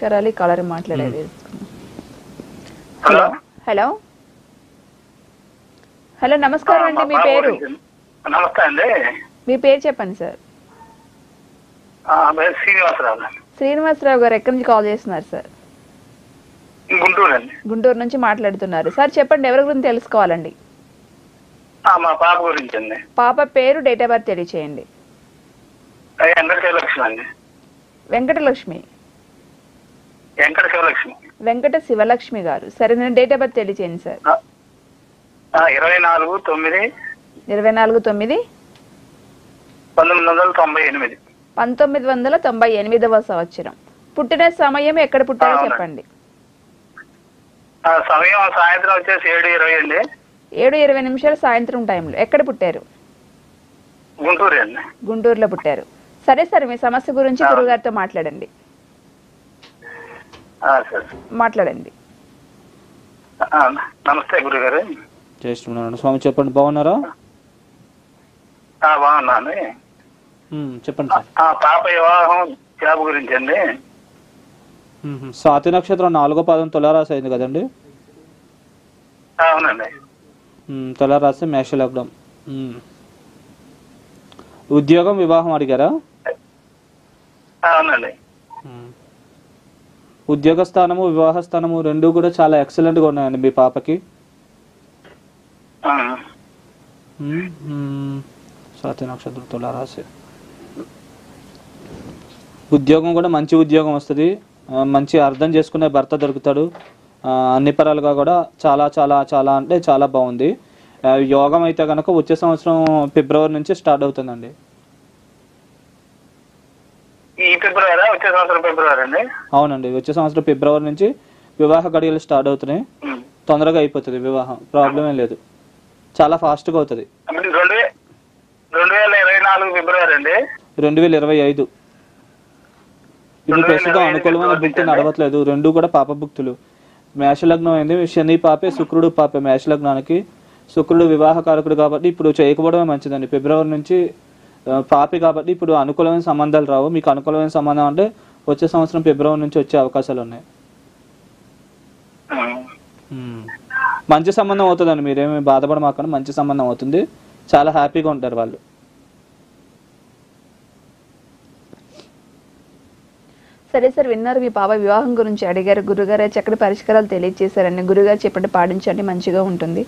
పరిష్కారాలు కలర్ మాట్లాడేది. Hello hello hello నమస్కారం అండి, మీ పేరు? నమస్తే అండి, మీ పేరు చెప్పండి సార్. శ్రీనివాసరావు. శ్రీనివాసరావు గారు ఎక్కడి నుంచి కాల్ చేస్తున్నారు సార్? గుంటూరు అండి. గుంటూరు నుంచి మాట్లాడుతున్నారు సార్. చెప్పండి, ఎవరి గురించి తెలుసుకోవాలండి? మా పాప గురించి అండి. పాప పేరు, డేట్ ఆఫ్ బర్త్ తెలియచేయండి. వెంకట శివలక్ష్మి అండి. వెంకటలక్ష్మి. వెంకట శివలక్ష్మి. వెంకట శివలక్ష్మి గారు. సరే, నేను డేట్ ఆఫ్ బర్త్ తెలియచేయండి సార్. 24/9/1998. 1998వ సంవత్సరం. పుట్టిన సమయం, ఎక్కడ పుట్టారో చెప్పండి. సమయం సాయంత్రం వచ్చేసి 7:20 అండి. 7:20 సాయంత్రం టైంలో. ఎక్కడ పుట్టారు? గుంటూరు అండి. గుంటూరులో పుట్టారు. సరే సార్, మీ సమస్య గురించి గురుగారితో మాట్లాడండి. మాట్లాడండి. నమస్తే గురుగారు. చేస్తున్నాను స్వామి, చెప్పండి. బాగున్నారా? బాగున్నాను. చెప్పండి. పాప వివాహం జాబ్ గురించి అండి. స్వాతి నక్షత్రం 4వ పాదం తులారాశి అయింది కదండి? అవునండి. తులారాశి, మేష లగ్నం. ఉద్యోగం, వివాహం అడిగారా? అవునండి. ఉద్యోగ స్థానము, వివాహ స్థానము రెండు కూడా చాలా ఎక్సలెంట్గా ఉన్నాయండి మీ పాపకి. స్వాతి నక్షత్రం, తులారాశి. ఉద్యోగం కూడా మంచి ఉద్యోగం వస్తుంది. మంచి అర్థం చేసుకునే భర్త దొరుకుతాడు. అన్ని పరాలుగా కూడా చాలా చాలా చాలా అంటే చాలా బాగుంది. యోగం అయితే కనుక వచ్చే సంవత్సరం ఫిబ్రవరి నుంచి స్టార్ట్ అవుతుందండి. వచ్చే సంవత్సరం ఫిబ్రవరి అండి? అవునండి, వచ్చే సంవత్సరం ఫిబ్రవరి నుంచి వివాహ గడియలు స్టార్ట్ అవుతున్నాయి. తొందరగా అయిపోతుంది వివాహం, ప్రాబ్లం ఏం లేదు. చాలా ఫాస్ట్గా అవుతుంది. 2024 ఫిబ్రవరి అండి. 2025. ఇప్పుడు ప్రస్తుతం అనుకూలమైన భుక్తి నడవట్లేదు. రెండు కూడా పాప భుక్తులు. మేషలగ్నం అయింది. శని పాపే, శుక్రుడు పాపే. మేషలగ్నానికి శుక్రుడు వివాహకారకుడు కాబట్టి ఇప్పుడు చేయకపోవడమే మంచిదండి. ఫిబ్రవరి నుంచి పాపి కాబట్టి ఇప్పుడు అనుకూలమైన సంబంధాలు రావు. మీకు అనుకూలమైన సంబంధం అంటే వచ్చే సంవత్సరం ఫిబ్రవరి నుంచి వచ్చే అవకాశాలు ఉన్నాయి. మంచి సంబంధం అవుతుందండి, మీరేమి బాధపడమాకండి. మంచి సంబంధం అవుతుంది, చాలా హ్యాపీగా ఉంటారు వాళ్ళు. సరే సార్, విన్నారు. మీ పాప వివాహం గురించి అడిగారు. గురుగారు చక్కటి పరిష్కారాలు తెలియజేశారండి. గురుగారు చెప్పండి, పాటించండి, మంచిగా ఉంటుంది.